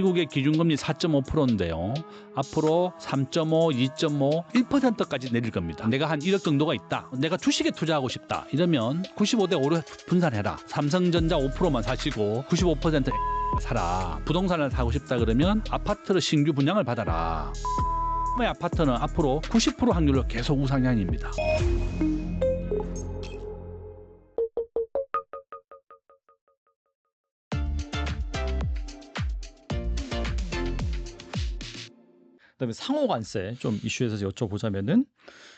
미국의 기준금리 4.5%인데요. 앞으로 3.5, 2.5, 1%까지 내릴 겁니다. 내가 한 1억 정도가 있다. 내가 주식에 투자하고 싶다. 이러면 95대 5로 분산해라. 삼성전자 5%만 사시고 95% 사라. 부동산을 사고 싶다 그러면 아파트를 신규 분양을 받아라. 아파트는 앞으로 90% 확률로 계속 우상향입니다. 그다음에 상호 관세 좀 이슈에서 여쭤보자면은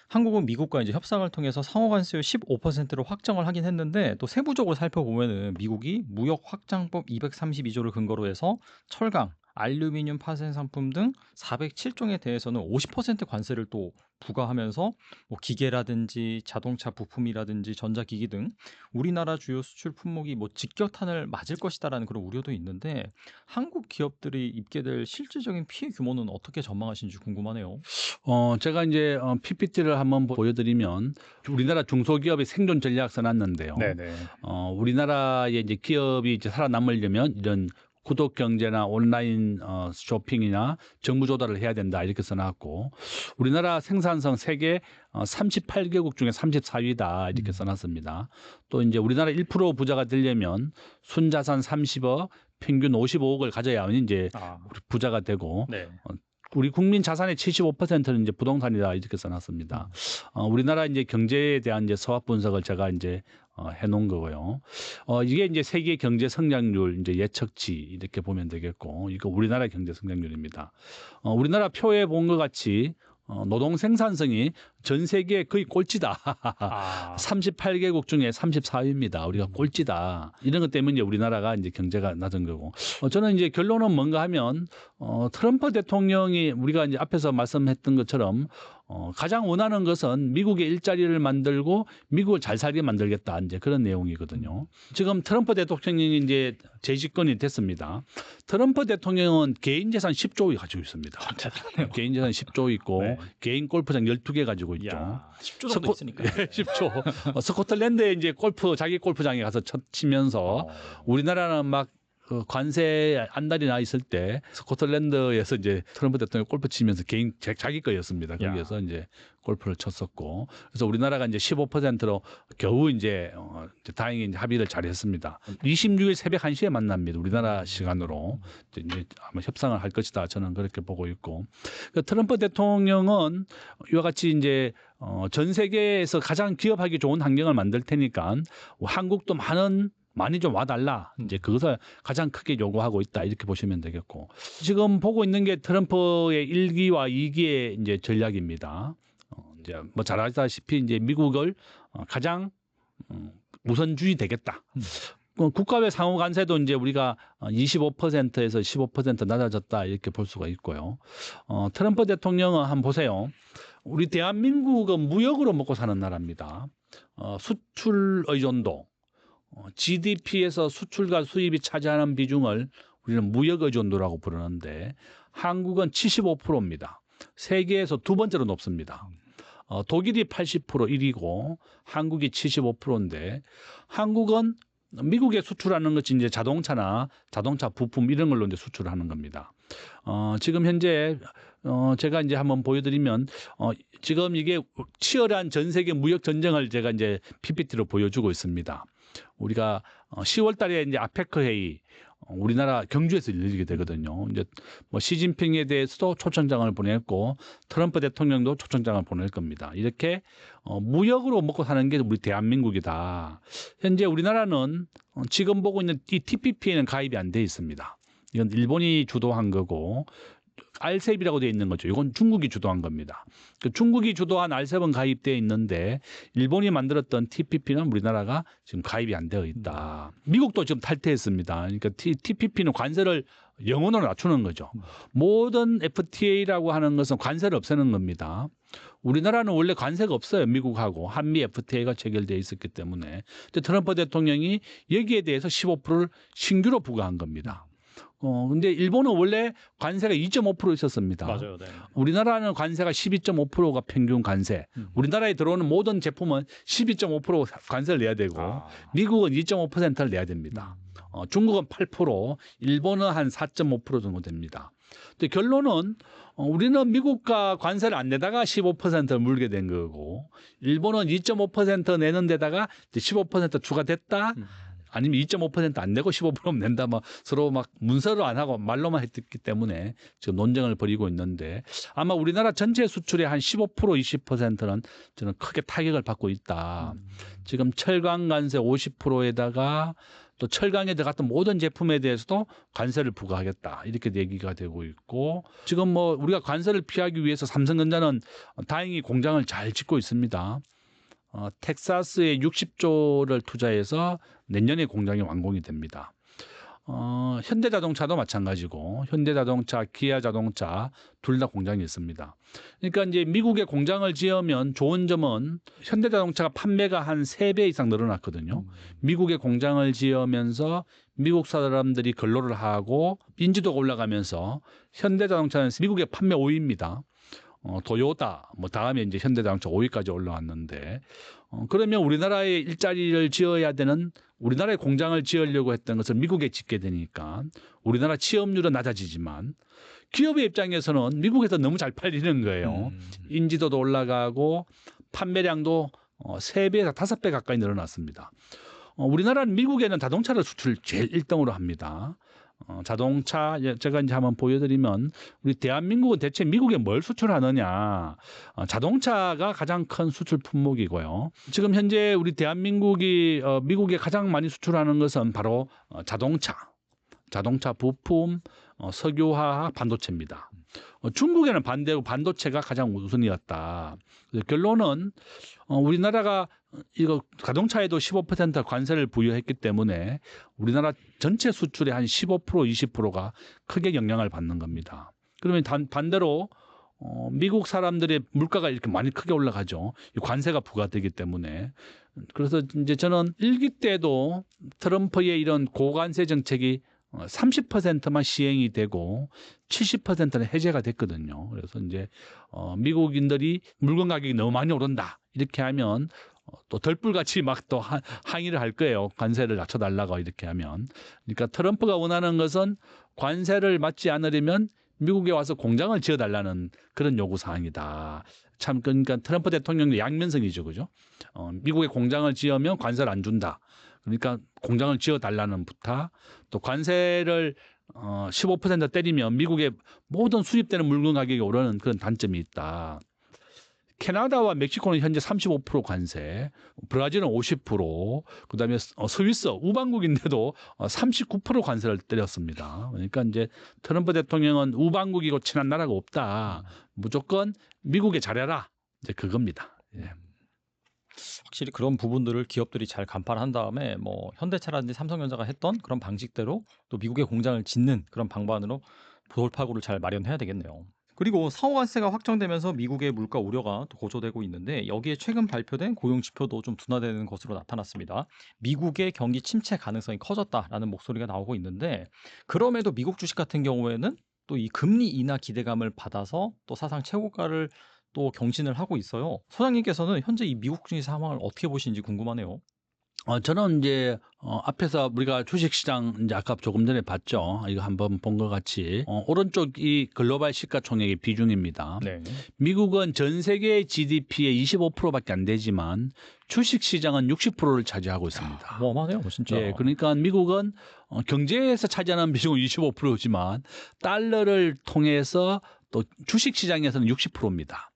한국은 미국과 이제 협상을 통해서 상호 관세율 15%로 확정을 하긴 했는데 또 세부적으로 살펴보면은 미국이 무역 확장법 232조를 근거로 해서 철강, 알루미늄 파생 상품 등 407종에 대해서는 50% 관세를 또 부과하면서 뭐 기계라든지 자동차 부품이라든지 전자기기 등 우리나라 주요 수출 품목이 뭐 직격탄을 맞을 것이다라는 그런 우려도 있는데 한국 기업들이 입게 될 실질적인 피해 규모는 어떻게 전망하시는지 궁금하네요. 제가 이제 PPT를 한번 보여드리면 우리나라 중소기업의 생존 전략 써놨는데요. 네네. 우리나라의 이제 기업이 이제 살아남으려면 이런 구독 경제나 온라인 쇼핑이나 정부 조달을 해야 된다 이렇게 써놨고 우리나라 생산성 세계 38개국 중에 34위다 이렇게 써놨습니다. 또 이제 우리나라 1% 부자가 되려면 순자산 30억, 평균 55억을 가져야만 이제 부자가 되고 네. 우리 국민 자산의 75%는 이제 부동산이다 이렇게 써놨습니다. 우리나라 이제 경제에 대한 이제 서학 분석을 제가 이제 해놓은 거고요. 이게 이제 세계 경제 성장률 이제 예측치 이렇게 보면 되겠고, 이거 우리나라 경제 성장률입니다. 우리나라 표에 본 것 같이 노동 생산성이 전 세계 거의 꼴찌다. 38개국 중에 34위입니다. 우리가 꼴찌다. 이런 것 때문에 이제 우리나라가 이제 경제가 낮은 거고. 저는 이제 결론은 뭔가 하면 트럼프 대통령이 우리가 이제 앞에서 말씀했던 것처럼 가장 원하는 것은 미국의 일자리를 만들고 미국을 잘 살게 만들겠다. 이제 그런 내용이거든요. 지금 트럼프 대통령이 이제 재집권이 됐습니다. 트럼프 대통령은 개인 재산 10조 가지고 있습니다. 개인 재산 10조 있고 네. 개인 골프장 12개 가지고 있죠. 10조 정도 있으니까. 10조. 스코틀랜드에 이제 자기 골프장에 가서 치면서 우리나라는 막 관세 안달이 나 있을 때 스코틀랜드에서 이제 트럼프 대통령이 골프 치면서 자기 거였습니다. 거기에서 이제 골프를 쳤었고 그래서 우리나라가 이제 15%로 겨우 이제 다행히 이제 합의를 잘했습니다. 26일 새벽 1시에 만납니다. 우리나라 시간으로 이제 아마 협상을 할 것이다. 저는 그렇게 보고 있고 트럼프 대통령은 이와 같이 이제 전 세계에서 가장 기업하기 좋은 환경을 만들 테니까 한국도 많이 좀 와달라. 이제 그것을 가장 크게 요구하고 있다. 이렇게 보시면 되겠고. 지금 보고 있는 게 트럼프의 1기와 2기의 이제 전략입니다. 이제 뭐 잘 아시다시피 이제 미국을 가장 우선주의 되겠다. 국가외 상호 관세도 이제 우리가 25%에서 15% 낮아졌다. 이렇게 볼 수가 있고요. 트럼프 대통령은 한번 보세요. 우리 대한민국은 무역으로 먹고 사는 나라입니다. 수출 의존도. GDP에서 수출과 수입이 차지하는 비중을 우리는 무역 의존도라고 부르는데 한국은 75%입니다. 세계에서 두 번째로 높습니다. 독일이 80% 1위고 한국이 75%인데 한국은 미국에 수출하는 것이 이제 자동차나 자동차 부품 이런 걸로 이제 수출하는 겁니다. 지금 현재 제가 이제 한번 보여드리면 지금 이게 치열한 전 세계 무역 전쟁을 제가 이제 PPT로 보여주고 있습니다. 우리가 10월 달에 이제 아페크 회의 우리나라 경주에서 열리게 되거든요. 이제 뭐 시진핑에 대해서도 초청장을 보냈고 트럼프 대통령도 초청장을 보낼 겁니다. 이렇게 무역으로 먹고 사는 게 우리 대한민국이다. 현재 우리나라는 지금 보고 있는 이 TPP에는 가입이 안 돼 있습니다. 이건 일본이 주도한 거고 RCEP이라고 되어 있는 거죠. 이건 중국이 주도한 겁니다. 중국이 주도한 RCEP은 가입되어 있는데 일본이 만들었던 TPP는 우리나라가 지금 가입이 안 되어 있다. 미국도 지금 탈퇴했습니다. 그러니까 TPP는 관세를 영원으로 낮추는 거죠. 모든 FTA라고 하는 것은 관세를 없애는 겁니다. 우리나라는 원래 관세가 없어요. 미국하고 한미 FTA가 체결되어 있었기 때문에. 근데 트럼프 대통령이 여기에 대해서 15%를 신규로 부과한 겁니다. 근데 일본은 원래 관세가 2.5% 있었습니다. 맞아요. 네. 우리나라는 관세가 12.5%가 평균 관세. 우리나라에 들어오는 모든 제품은 12.5% 관세를 내야 되고 미국은 2.5%를 내야 됩니다. 중국은 8%, 일본은 한 4.5% 정도 됩니다. 근데 결론은 우리는 미국과 관세를 안 내다가 15%를 물게 된 거고, 일본은 2.5% 내는 데다가 이제 15% 추가됐다. 아니면 2.5% 안 내고 15% 낸다. 막 서로 막 문서를 안 하고 말로만 했기 때문에 지금 논쟁을 벌이고 있는데, 아마 우리나라 전체 수출의 한 15% 20%는 저는 크게 타격을 받고 있다. 지금 철강 관세 50%에다가 또 철강에 들어갔던 모든 제품에 대해서도 관세를 부과하겠다, 이렇게 얘기가 되고 있고, 지금 뭐 우리가 관세를 피하기 위해서 삼성전자는 다행히 공장을 잘 짓고 있습니다. 텍사스에 60조를 투자해서 내년에 공장이 완공이 됩니다. 현대자동차도 마찬가지고, 현대자동차, 기아자동차 둘 다 공장이 있습니다. 그러니까 이제 미국에 공장을 지으면 좋은 점은 현대자동차가 판매가 한 3배 이상 늘어났거든요. 미국에 공장을 지으면서 미국 사람들이 근로를 하고 인지도가 올라가면서 현대자동차는 미국의 판매 5위입니다. 도요타, 뭐 다음에 이제 현대자동차 5위까지 올라왔는데, 그러면 우리나라에 일자리를 지어야 되는, 우리나라에 공장을 지으려고 했던 것을 미국에 짓게 되니까 우리나라 취업률은 낮아지지만 기업의 입장에서는 미국에서 너무 잘 팔리는 거예요. 인지도도 올라가고 판매량도 3배에서 5배 가까이 늘어났습니다. 우리나라는 미국에는 자동차를 수출 제일 1등으로 합니다. 자동차, 제가 이제 한번 보여드리면, 우리 대한민국은 대체 미국에 뭘 수출하느냐. 자동차가 가장 큰 수출 품목이고요. 지금 현재 우리 대한민국이 미국에 가장 많이 수출하는 것은 바로 자동차 부품, 석유화학, 반도체입니다. 중국에는 반대로 반도체가 가장 우선이었다. 그래서 결론은 우리나라가 이거 자동차에도 15% 관세를 부여했기 때문에 우리나라 전체 수출의 한 15% 20%가 크게 영향을 받는 겁니다. 그러면 반대로 미국 사람들의 물가가 이렇게 많이 크게 올라가죠. 관세가 부과되기 때문에. 그래서 이제 저는 1기 때도 트럼프의 이런 고관세 정책이 30%만 시행이 되고 70%는 해제가 됐거든요. 그래서 이제 미국인들이 물건 가격이 너무 많이 오른다, 이렇게 하면 또 덜불같이 막 또 항의를 할 거예요. 관세를 낮춰달라고 이렇게 하면. 그러니까 트럼프가 원하는 것은 관세를 맞지 않으려면 미국에 와서 공장을 지어달라는 그런 요구 사항이다. 참, 그러니까 트럼프 대통령의 양면성이죠, 그죠? 미국에 공장을 지으면 관세를 안 준다. 그러니까 공장을 지어달라는 부탁, 또 관세를 15% 때리면 미국의 모든 수입되는 물건 가격이 오르는 그런 단점이 있다. 캐나다와 멕시코는 현재 35% 관세, 브라질은 50%, 그다음에 스위스 우방국인데도 39% 관세를 때렸습니다. 그러니까 이제 트럼프 대통령은 우방국이고 친한 나라가 없다, 무조건 미국에 잘해라, 이제 그겁니다. 예. 확실히 그런 부분들을 기업들이 잘 간파한 다음에 뭐 현대차라든지 삼성전자가 했던 그런 방식대로 또 미국의 공장을 짓는 그런 방법으로 돌파구를 잘 마련해야 되겠네요. 그리고 상호관세가 확정되면서 미국의 물가 우려가 또 고조되고 있는데, 여기에 최근 발표된 고용 지표도 좀 둔화되는 것으로 나타났습니다. 미국의 경기 침체 가능성이 커졌다라는 목소리가 나오고 있는데, 그럼에도 미국 주식 같은 경우에는 또 이 금리 인하 기대감을 받아서 또 사상 최고가를 또 경신을 하고 있어요. 소장님께서는 현재 이 미국 증시 상황을 어떻게 보시는지 궁금하네요. 저는 이제 앞에서 우리가 주식시장 이제 아까 조금 전에 봤죠. 이거 한번 본 것 같이 오른쪽이 글로벌 시가총액의 비중입니다. 네. 미국은 전 세계 GDP의 25%밖에 안 되지만 주식시장은 60%를 차지하고 있습니다. 어마어마하네요, 진짜. 예, 그러니까 미국은 경제에서 차지하는 비중은 25%지만 달러를 통해서 또 주식시장에서는 60%입니다.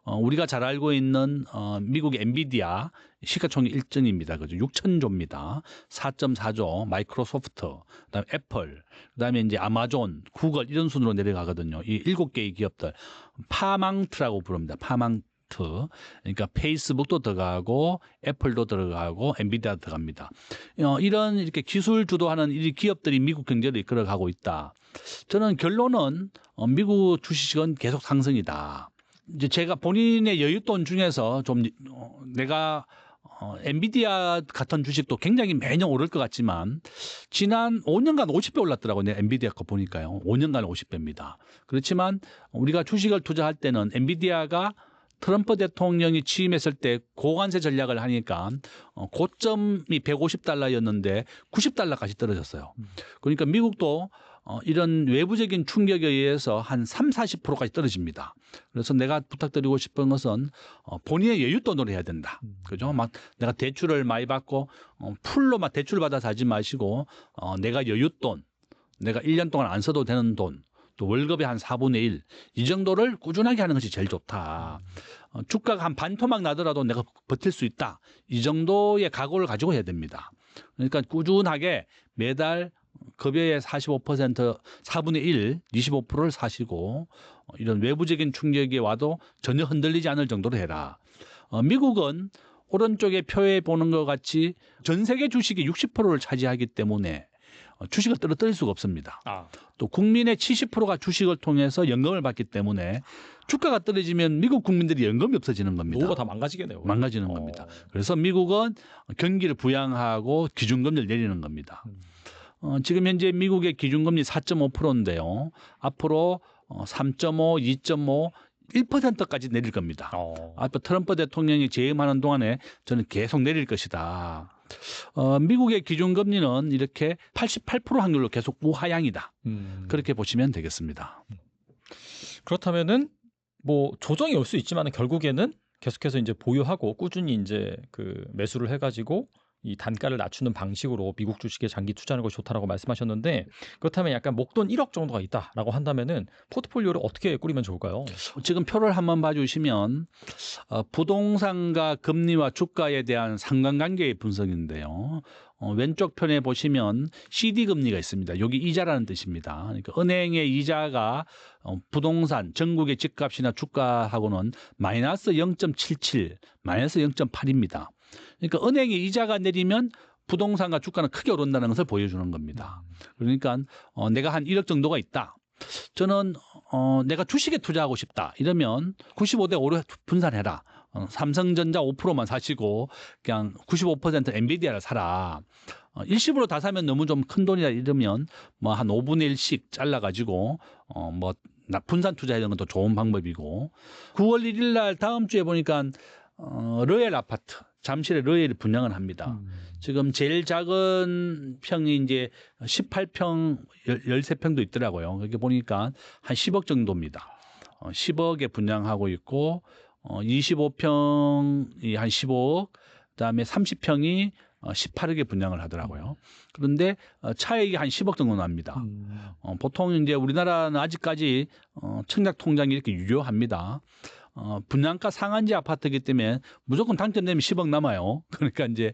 우리가 잘 알고 있는 미국의 엔비디아 시가총액 1등입니다. 그죠? 6천조입니다. 4.4조 마이크로소프트, 그다음에 애플, 그다음에 이제 아마존, 구글 이런 순으로 내려가거든요. 이 7개의 기업들 파망트라고 부릅니다. 파망트. 그러니까 페이스북도 들어가고 애플도 들어가고 엔비디아도 들어갑니다. 이런 이렇게 기술 주도하는 이 기업들이 미국 경제를 이끌어가고 있다. 저는 결론은 미국 주식은 계속 상승이다. 이제 제가 본인의 여윳돈 중에서 좀 내가 엔비디아 같은 주식도 굉장히 매년 오를 것 같지만 지난 5년간 50배 올랐더라고요. 내 엔비디아 거 보니까요. 5년간 50배입니다. 그렇지만 우리가 주식을 투자할 때는 엔비디아가 트럼프 대통령이 취임했을 때 고관세 전략을 하니까 고점이 $150였는데 $90까지 떨어졌어요. 그러니까 미국도 이런 외부적인 충격에 의해서 한 30-40%까지 떨어집니다. 그래서 내가 부탁드리고 싶은 것은 본인의 여윳돈으로 해야 된다. 그죠? 막 내가 대출을 많이 받고 풀로 막 대출 받아서 하지 마시고 내가 여윳돈, 내가 1년 동안 안 써도 되는 돈, 또 월급의 한 4분의 1, 이 정도를 꾸준하게 하는 것이 제일 좋다. 주가가 한 반토막 나더라도 내가 버틸 수 있다. 이 정도의 각오를 가지고 해야 됩니다. 그러니까 꾸준하게 매달 급여의 45%, 4분의 1, 25%를 사시고 이런 외부적인 충격이 와도 전혀 흔들리지 않을 정도로 해라. 미국은 오른쪽에 표에 보는 것 같이 전 세계 주식이 60%를 차지하기 때문에 주식을 떨어뜨릴 수가 없습니다. 또 국민의 70%가 주식을 통해서 연금을 받기 때문에 주가가 떨어지면 미국 국민들이 연금이 없어지는 겁니다. 노후가 다 망가지겠네요. 망가지는 겁니다. 그래서 미국은 경기를 부양하고 기준금리를 내리는 겁니다. 지금 현재 미국의 기준금리 4.5%인데요. 앞으로 3.5, 2.5, 1%까지 내릴 겁니다. 앞으로 트럼프 대통령이 재임하는 동안에 저는 계속 내릴 것이다. 미국의 기준금리는 이렇게 88% 확률로 계속 우하향이다. 그렇게 보시면 되겠습니다. 그렇다면은 뭐 조정이 올 수 있지만 결국에는 계속해서 이제 보유하고 꾸준히 이제 그 매수를 해가지고 이 단가를 낮추는 방식으로 미국 주식에 장기 투자하는 것이 좋다라고 말씀하셨는데 그렇다면 약간 목돈 1억 정도가 있다라고 한다면은 포트폴리오를 어떻게 꾸리면 좋을까요? 지금 표를 한번 봐주시면 부동산과 금리와 주가에 대한 상관관계의 분석인데요. 왼쪽 편에 보시면 CD 금리가 있습니다. 여기 이자라는 뜻입니다. 그러니까 은행의 이자가 부동산 전국의 집값이나 주가하고는 마이너스 0.77, 마이너스 0.8입니다. 그러니까 은행의 이자가 내리면 부동산과 주가는 크게 오른다는 것을 보여주는 겁니다. 그러니까 내가 한 1억 정도가 있다. 저는 내가 주식에 투자하고 싶다. 이러면 95대 5로 분산해라. 삼성전자 5%만 사시고 그냥 95% 엔비디아를 사라. 일시불로 다 사면 너무 좀 큰 돈이라 이러면 뭐 한 5분의 1씩 잘라가지고 뭐 분산 투자하는 것도 좋은 방법이고 9월 1일 날 다음 주에 보니까 러엘 아파트 잠실에 러엘이 분양을 합니다. 지금 제일 작은 평이 이제 18평, 13평도 있더라고요. 그렇게 보니까 한 10억 정도입니다. 10억에 분양하고 있고 25평이 한 15억, 그다음에 30평이 18억에 분양을 하더라고요. 그런데 차액이 한 10억 정도 납니다. 보통 이제 우리나라는 아직까지 청약 통장이 이렇게 유효합니다. 분양가 상한제 아파트이기 때문에 무조건 당첨되면 10억 남아요. 그러니까 이제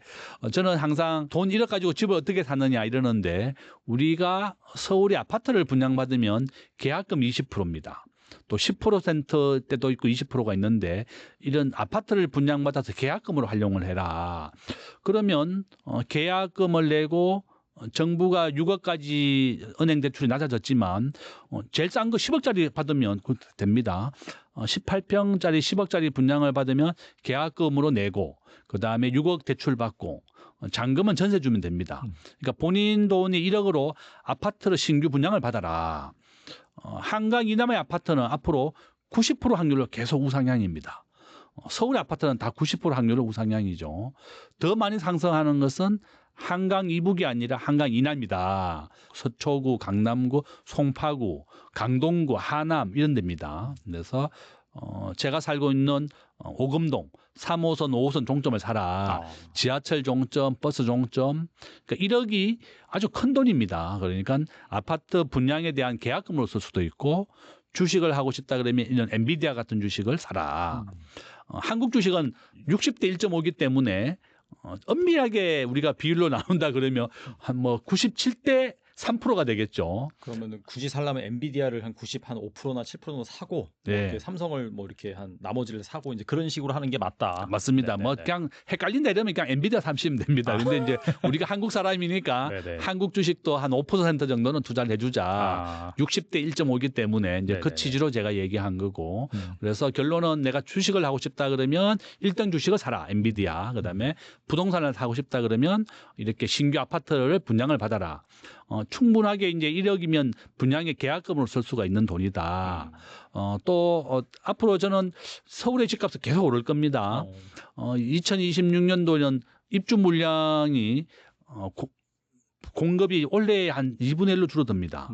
저는 항상 돈 1억 가지고 집을 어떻게 사느냐 이러는데 우리가 서울에 아파트를 분양받으면 계약금 20%입니다. 또 10% 때도 있고 20%가 있는데 이런 아파트를 분양받아서 계약금으로 활용을 해라. 그러면 계약금을 내고 정부가 6억까지 은행 대출이 낮아졌지만 제일 싼 거 10억짜리 받으면 됩니다. 18평짜리 10억짜리 분양을 받으면 계약금으로 내고 그다음에 6억 대출 받고 잔금은 전세 주면 됩니다. 그러니까 본인 돈이 1억으로 아파트를 신규 분양을 받아라. 한강 이남의 아파트는 앞으로 90% 확률로 계속 우상향입니다. 서울의 아파트는 다 90% 확률로 우상향이죠. 더 많이 상승하는 것은 한강 이북이 아니라 한강 이남이다. 서초구, 강남구, 송파구, 강동구, 하남 이런 데입니다. 그래서 제가 살고 있는 오금동 3호선, 5호선 종점을 사라. 지하철 종점, 버스 종점. 그러니까 1억이 아주 큰 돈입니다. 그러니까 아파트 분양에 대한 계약금으로 쓸 수도 있고 주식을 하고 싶다 그러면 이런 엔비디아 같은 주식을 사라. 한국 주식은 60대 1.5이기 때문에 엄밀하게 우리가 비율로 나눈다 그러면 한 뭐 97대 3%가 되겠죠. 그러면은 굳이 살려면 엔비디아를 한 5%나 7%는 사고 뭐 이렇게 삼성을 뭐 이렇게 한 나머지를 사고 이제 그런 식으로 하는 게 맞다. 맞습니다. 뭐 그냥 헷갈린다 이러면 그냥 엔비디아 사시면 됩니다. 근데 이제 우리가 한국 사람이니까 한국 주식도 한 5% 정도는 투자를 해주자. 60대 1.5이기 때문에 이제 그 취지로 제가 얘기한 거고. 그래서 결론은 내가 주식을 하고 싶다 그러면 1등 주식을 사라. 엔비디아. 그다음에 부동산을 사고 싶다 그러면 이렇게 신규 아파트를 분양을 받아라. 충분하게 이제 1억이면 분양의 계약금으로 쓸 수가 있는 돈이다. 앞으로 저는 서울의 집값은 계속 오를 겁니다. 2026년도는 입주 물량이 공급이 원래 한 2분의 1로 줄어듭니다.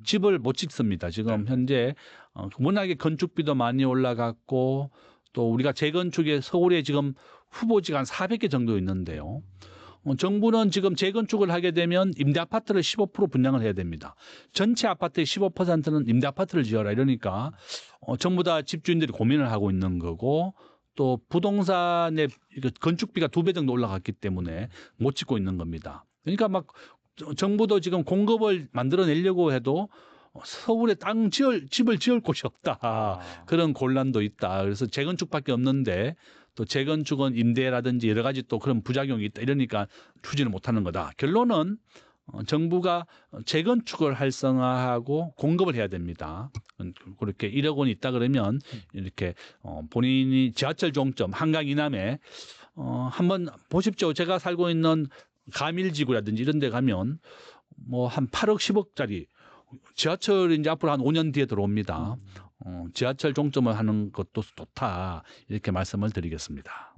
집을 못 짓습니다. 지금 현재 워낙에 건축비도 많이 올라갔고 또 우리가 재건축에 서울에 지금 후보지가 한 400개 정도 있는데요. 정부는 지금 재건축을 하게 되면 임대 아파트를 15% 분양을 해야 됩니다. 전체 아파트의 15%는 임대 아파트를 지어라 이러니까 전부 다 집주인들이 고민을 하고 있는 거고 또 부동산의 건축비가 2배 정도 올라갔기 때문에 못 짓고 있는 겁니다. 그러니까 막 정부도 지금 공급을 만들어내려고 해도 서울에 집을 지을 곳이 없다. 그런 곤란도 있다. 그래서 재건축밖에 없는데 또 재건축은 임대라든지 여러 가지 또 그런 부작용이 있다. 이러니까 추진을 못하는 거다. 결론은 정부가 재건축을 활성화하고 공급을 해야 됩니다. 그렇게 1억 원이 있다 그러면 이렇게 본인이 지하철 종점 한강 이남에 한번 보십시오. 제가 살고 있는 가밀지구라든지 이런 데 가면 뭐 한 8억 10억짜리 지하철이 이제 앞으로 한 5년 뒤에 들어옵니다. 지하철 종점을 하는 것도 좋다. 이렇게 말씀을 드리겠습니다.